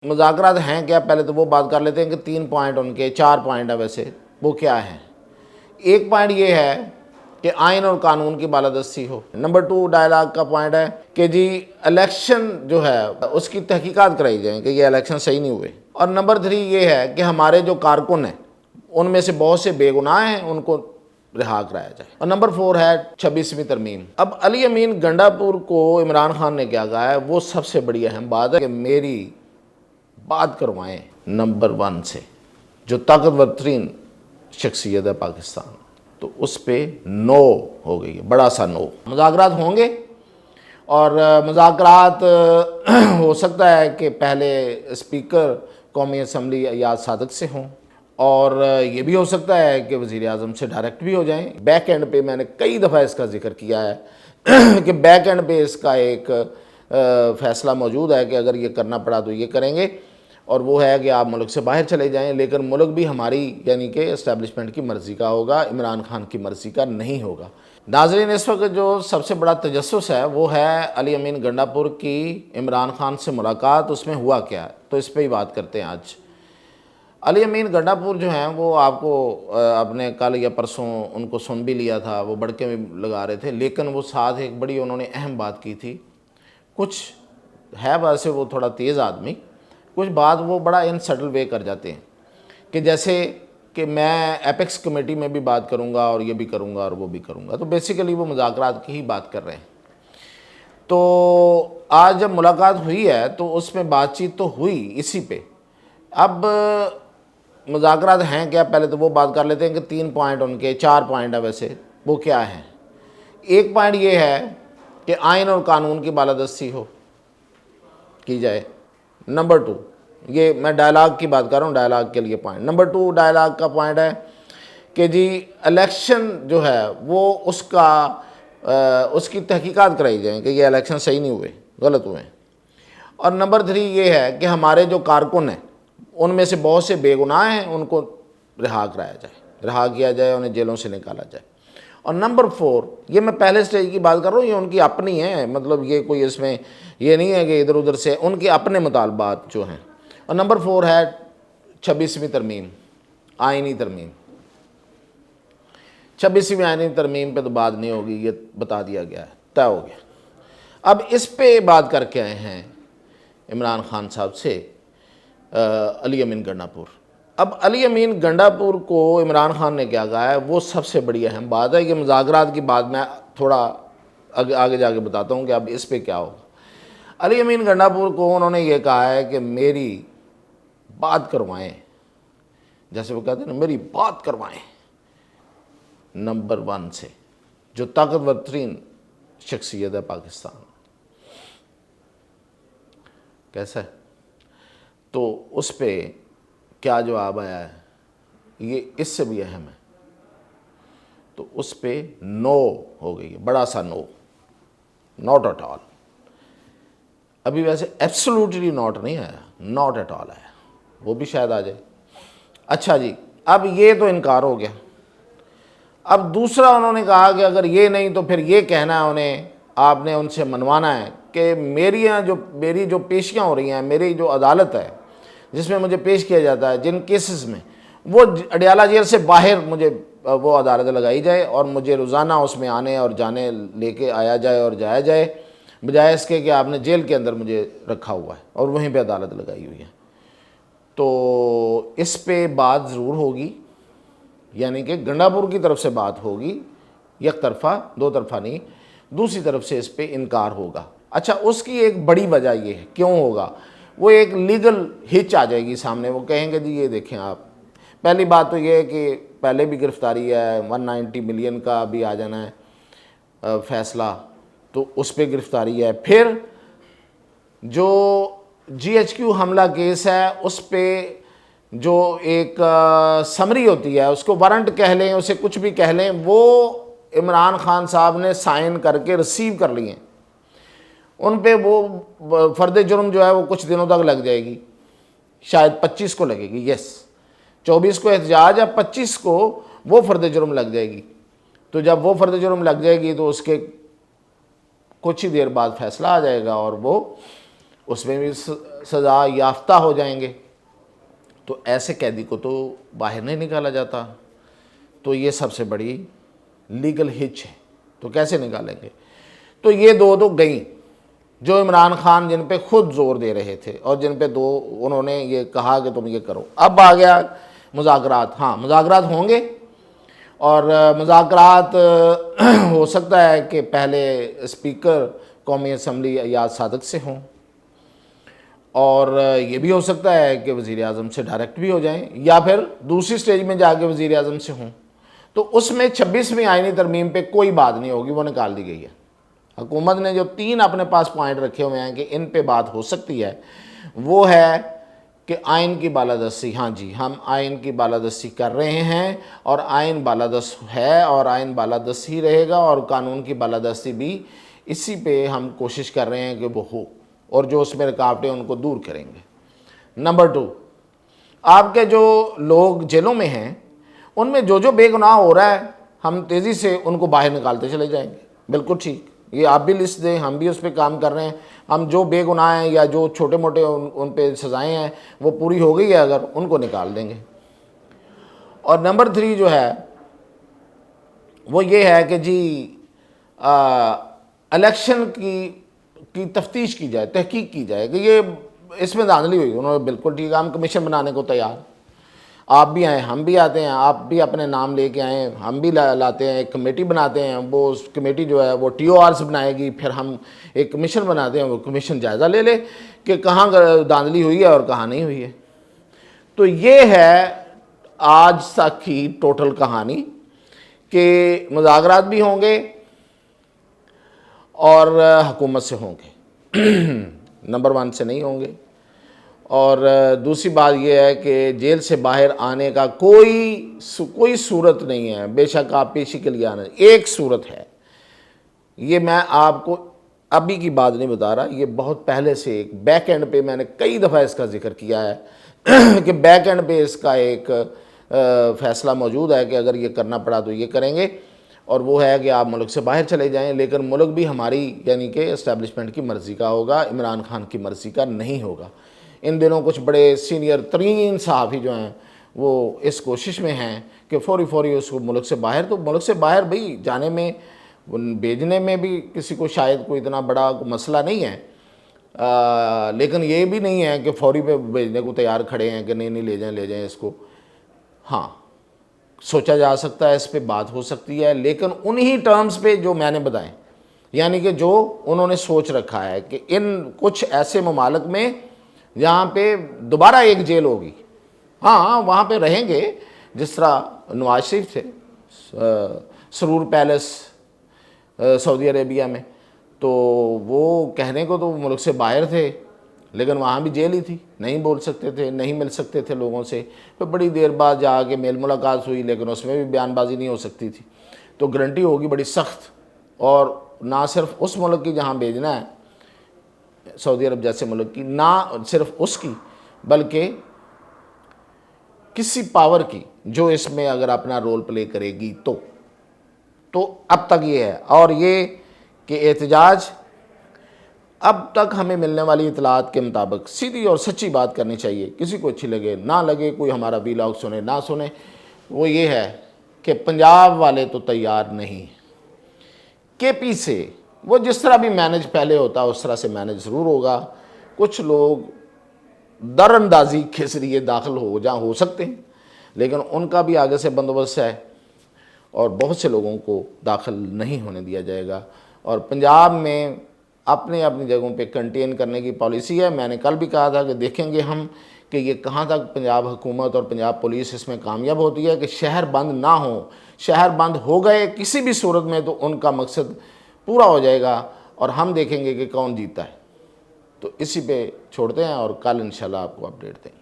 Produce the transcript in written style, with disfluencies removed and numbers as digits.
مذاکرات ہیں کیا؟ پہلے تو وہ بات کر لیتے ہیں کہ 3 پوائنٹ ان کے 4 پوائنٹ ہے ویسے، وہ کیا ہیں؟ ایک پوائنٹ یہ ہے کہ آئین اور قانون کی بالادستی ہو۔ نمبر 2 ڈائلاگ کا پوائنٹ ہے کہ جی الیکشن جو ہے اس کی تحقیقات کرائی جائیں کہ یہ الیکشن صحیح نہیں ہوئے۔ اور نمبر 3 یہ ہے کہ ہمارے جو کارکن ہیں ان میں سے بہت سے بے گناہ ہیں، ان کو رہا کرایا جائے۔ اور نمبر 4 ہے 26ویں ترمیم۔ اب علی امین گنڈا پور کو عمران خان نے کیا کہا ہے، وہ سب سے بڑی اہم بات ہے کہ میری بات کروائیں نمبر 1 سے، جو طاقتور ترین شخصیت ہے پاکستان، تو اس پہ نو ہو گئی ہے، بڑا سا نو۔ مذاکرات ہوں گے، اور مذاکرات ہو سکتا ہے کہ پہلے اسپیکر قومی اسمبلی ایاز صادق سے ہوں، اور یہ بھی ہو سکتا ہے کہ وزیر اعظم سے ڈائریکٹ بھی ہو جائیں۔ بیک اینڈ پہ میں نے کئی دفعہ اس کا ذکر کیا ہے کہ بیک اینڈ پہ اس کا ایک فیصلہ موجود ہے کہ اگر یہ کرنا پڑا تو یہ کریں گے، اور وہ ہے کہ آپ ملک سے باہر چلے جائیں، لیکن ملک بھی ہماری یعنی کہ اسٹیبلشمنٹ کی مرضی کا ہوگا، عمران خان کی مرضی کا نہیں ہوگا۔ ناظرین، اس وقت جو سب سے بڑا تجسس ہے وہ ہے علی امین گنڈا پور کی عمران خان سے ملاقات، اس میں ہوا کیا ہے، تو اس پہ ہی بات کرتے ہیں آج۔ علی امین گنڈا پور جو ہیں وہ آپ کو اپنے کل یا پرسوں ان کو سن بھی لیا تھا، وہ بڑکے میں لگا رہے تھے، لیکن وہ ساتھ ایک بڑی انہوں نے اہم بات کی تھی۔ کچھ ہے ویسے وہ تھوڑا تیز آدمی، کچھ بات وہ بڑا ان سٹل وے کر جاتے ہیں، کہ جیسے کہ میں ایپیکس کمیٹی میں بھی بات کروں گا اور یہ بھی کروں گا اور وہ بھی کروں گا، تو بیسیکلی وہ مذاکرات کی ہی بات کر رہے ہیں۔ تو آج جب ملاقات ہوئی ہے تو اس میں بات چیت تو ہوئی اسی پہ۔ اب مذاکرات ہیں کیا؟ پہلے تو وہ بات کر لیتے ہیں کہ 3 پوائنٹ ان کے 4 پوائنٹ ہے ویسے، وہ کیا ہیں؟ ایک پوائنٹ یہ ہے کہ آئین اور قانون کی بالادستی کی جائے۔ نمبر 2، یہ میں ڈائلاگ کی بات کر رہا ہوں، ڈائلاگ کے لیے پوائنٹ۔ نمبر 2 ڈائلاگ کا پوائنٹ ہے کہ جی الیکشن جو ہے وہ اس کی تحقیقات کرائی جائیں کہ یہ الیکشن صحیح نہیں ہوئے، غلط ہوئے۔ اور نمبر 3 یہ ہے کہ ہمارے جو کارکن ہیں ان میں سے بہت سے بے گناہ ہیں، ان کو رہا کرایا جائے، رہا کیا جائے، انہیں جیلوں سے نکالا جائے۔ اور نمبر 4، یہ میں پہلے سٹیج کی بات کر رہا ہوں، یہ ان کی اپنی ہے، مطلب یہ کوئی اس میں یہ نہیں ہے کہ ادھر ادھر سے، ان کے اپنے مطالبات جو ہیں۔ اور نمبر 4 ہے 26ویں ترمیم، آئینی ترمیم۔ 26ویں آئینی ترمیم پہ تو بات نہیں ہوگی، یہ بتا دیا گیا ہے، طے ہو گیا۔ اب اس پہ بات کر کے آئے ہیں عمران خان صاحب سے علی امین گنڈا پور۔ اب علی امین گنڈا پور کو عمران خان نے کیا کہا ہے، وہ سب سے بڑی اہم بات ہے۔ یہ مذاکرات کی بات میں تھوڑا آگے جا کے بتاتا ہوں کہ اب اس پہ کیا ہوگا۔ علی امین گنڈا پور کو انہوں نے یہ کہا ہے کہ میری بات کروائیں، جیسے وہ کہتے ہیں نا، میری بات کروائیں نمبر 1 سے، جو طاقتور ترین شخصیت ہے پاکستان۔ کیسا ہے؟ تو اس پہ کیا جواب آیا ہے، یہ اس سے بھی اہم ہے، تو اس پہ نو ہو گئی ہے، بڑا سا نو، ناٹ ایٹ آل۔ ابھی ویسے ایبسولوٹلی ناٹ نہیں آیا، ناٹ ایٹ آل آیا، وہ بھی شاید آ جائے۔ اچھا جی، اب یہ تو انکار ہو گیا۔ اب دوسرا انہوں نے کہا کہ اگر یہ نہیں تو پھر یہ کہنا ہے انہیں، آپ نے ان سے منوانا ہے کہ میری جو پیشیاں ہو رہی ہیں، میری جو عدالت ہے جس میں مجھے پیش کیا جاتا ہے جن کیسز میں، وہ اڈیالہ جیل سے باہر مجھے وہ عدالت لگائی جائے، اور مجھے روزانہ اس میں آنے اور جانے لے کے آیا جائے اور جایا جائے، بجائے اس کے کہ آپ نے جیل کے اندر مجھے رکھا ہوا ہے اور وہیں پہ عدالت لگائی ہوئی ہے۔ تو اس پہ بات ضرور ہوگی، یعنی کہ گنڈا پور کی طرف سے بات ہوگی، یک طرفہ، دو طرفہ نہیں، دوسری طرف سے اس پہ انکار ہوگا۔ اچھا، اس کی ایک بڑی وجہ یہ ہے، کیوں ہوگا؟ وہ ایک لیگل ہچ آ جائے گی سامنے، وہ کہیں گے جی یہ دیکھیں آپ، پہلی بات تو یہ ہے کہ پہلے بھی گرفتاری ہے، 190 ملین کا بھی آ جانا ہے فیصلہ، تو اس پہ گرفتاری ہے۔ پھر جو GHQ حملہ کیس ہے اس پہ جو ایک سمری ہوتی ہے، اس کو وارنٹ کہہ لیں، اسے کچھ بھی کہہ لیں، وہ عمران خان صاحب نے سائن کر کے ریسیو کر لیے، ان پہ وہ فرد جرم جو ہے وہ کچھ دنوں تک لگ جائے گی، شاید 25 کو لگے گی، 24 کو احتجاج ہے، 25 کو وہ فرد جرم لگ جائے گی۔ تو جب وہ فرد جرم لگ جائے گی تو اس کے کچھ ہی دیر بعد فیصلہ آ جائے گا، اور وہ اس میں بھی سزا یافتہ ہو جائیں گے، تو ایسے قیدی کو تو باہر نہیں نکالا جاتا، تو یہ سب سے بڑی لیگل ہچ ہے، تو کیسے نکالیں گے؟ تو یہ دو تو گئیں جو عمران خان جن پہ خود زور دے رہے تھے اور جن پہ انہوں نے یہ کہا کہ تم یہ کرو۔ اب آ گیا مذاکرات۔ ہاں مذاکرات ہوں گے، اور مذاکرات ہو سکتا ہے کہ پہلے اسپیکر قومی اسمبلی ایاز صادق سے ہوں، اور یہ بھی ہو سکتا ہے کہ وزیر اعظم سے ڈائریکٹ بھی ہو جائیں، یا پھر دوسری سٹیج میں جا کے وزیر اعظم سے ہوں۔ تو اس میں 26ویں آئینی ترمیم پہ کوئی بات نہیں ہوگی، وہ نکال دی گئی ہے۔ حکومت نے جو 3 اپنے پاس پوائنٹ رکھے ہوئے ہیں کہ ان پہ بات ہو سکتی ہے، وہ ہے کہ آئین کی بالادستی۔ ہاں جی، ہم آئین کی بالادستی کر رہے ہیں، اور آئین بالادست ہے اور آئین بالادست ہی رہے گا، اور قانون کی بالادستی بھی اسی پہ ہم کوشش کر رہے ہیں کہ وہ ہو، اور جو اس میں رکاوٹیں ان کو دور کریں گے۔ نمبر 2، آپ کے جو لوگ جیلوں میں ہیں ان میں جو بے گناہ ہو رہا ہے، ہم تیزی سے ان کو باہر نکالتے چلے جائیں گے۔ بالکل ٹھیک، یہ آپ بھی لسٹ دیں، ہم بھی اس پہ کام کر رہے ہیں۔ ہم جو بے گناہ ہیں یا جو چھوٹے موٹے ان پہ سزائیں ہیں وہ پوری ہو گئی ہے اگر، ان کو نکال دیں گے۔ اور نمبر 3 جو ہے وہ یہ ہے کہ جی الیکشن کی تفتیش کی جائے، تحقیق کی جائے کہ یہ اس میں دھاندلی ہوئی۔ انہوں نے بالکل ٹھیک، ہم کمیشن بنانے کو تیار، آپ بھی آئیں، ہم بھی آتے ہیں، آپ بھی اپنے نام لے کے آئیں، ہم بھی لاتے ہیں، ایک کمیٹی بناتے ہیں، وہ کمیٹی جو ہے وہ TORs بنائے گی، پھر ہم ایک کمیشن بناتے ہیں، وہ کمیشن جائزہ لے لے کہ کہاں دھاندلی ہوئی ہے اور کہاں نہیں ہوئی ہے۔ تو یہ ہے آج تک کی ٹوٹل کہانی کہ مذاکرات بھی ہوں گے اور حکومت سے ہوں گے، نمبر 1 سے نہیں ہوں گے۔ اور دوسری بات یہ ہے کہ جیل سے باہر آنے کا کوئی صورت نہیں ہے، بے شک آپ پیشی کے لیے آنا، ایک صورت ہے، یہ میں آپ کو ابھی کی بات نہیں بتا رہا، یہ بہت پہلے سے ایک بیک اینڈ پہ میں نے کئی دفعہ اس کا ذکر کیا ہے کہ بیک اینڈ پہ اس کا ایک فیصلہ موجود ہے کہ اگر یہ کرنا پڑا تو یہ کریں گے، اور وہ ہے کہ آپ ملک سے باہر چلے جائیں، لیکن ملک بھی ہماری یعنی کہ اسٹیبلشمنٹ کی مرضی کا ہوگا، عمران خان کی مرضی کا نہیں ہوگا۔ ان دنوں کچھ بڑے سینئر ترین صحافی جو ہیں وہ اس کوشش میں ہیں کہ فوری اس کو ملک سے باہر، تو ملک سے باہر بھئی جانے میں بھیجنے میں بھی کسی کو شاید کوئی اتنا بڑا مسئلہ نہیں ہے، لیکن یہ بھی نہیں ہے کہ فوری پہ بھیجنے کو تیار کھڑے ہیں کہ نہیں لے جائیں اس کو۔ ہاں سوچا جا سکتا ہے، اس پہ بات ہو سکتی ہے، لیکن انہی ٹرمز پہ جو میں نے بتائیں، یعنی کہ جو انہوں نے سوچ رکھا ہے کہ ان کچھ ایسے ممالک میں جہاں پہ دوبارہ ایک جیل ہوگی، ہاں وہاں پہ رہیں گے، جس طرح نواز شریف تھے سرور پیلس سعودی عربیہ میں، تو وہ کہنے کو تو ملک سے باہر تھے لیکن وہاں بھی جیل ہی تھی، نہیں بول سکتے تھے، نہیں مل سکتے تھے لوگوں سے، پھر بڑی دیر بعد جا کے میل ملاقات ہوئی لیکن اس میں بھی بیان بازی نہیں ہو سکتی تھی۔ تو گارنٹی ہوگی بڑی سخت، اور نہ صرف اس ملک کی جہاں بھیجنا ہے، سعودی عرب جیسے ملک کی، نہ صرف اس کی بلکہ کسی پاور کی جو اس میں اگر اپنا رول پلے کرے گی تو اب تک یہ ہے۔ اور یہ کہ احتجاج اب تک ہمیں ملنے والی اطلاعات کے مطابق سیدھی اور سچی بات کرنی چاہیے، کسی کو اچھی لگے نہ لگے، کوئی ہمارا ویلاگ سنے نہ سنے، وہ یہ ہے کہ پنجاب والے تو تیار نہیں، KP سے وہ جس طرح بھی مینج پہلے ہوتا اس طرح سے مینج ضرور ہوگا، کچھ لوگ در اندازی کے ذریعے داخل ہو سکتے ہیں، لیکن ان کا بھی آگے سے بندوبست ہے، اور بہت سے لوگوں کو داخل نہیں ہونے دیا جائے گا۔ اور پنجاب میں اپنی جگہوں پہ کنٹین کرنے کی پالیسی ہے۔ میں نے کل بھی کہا تھا کہ دیکھیں گے ہم کہ یہ کہاں تک پنجاب حکومت اور پنجاب پولیس اس میں کامیاب ہوتی ہے کہ شہر بند نہ ہوں۔ شہر بند ہو گئے کسی بھی صورت میں تو ان کا مقصد پورا ہو جائے گا، اور ہم دیکھیں گے کہ کون جیتا ہے۔ تو اسی پہ چھوڑتے ہیں اور کل انشاءاللہ آپ کو اپڈیٹ دیں گے۔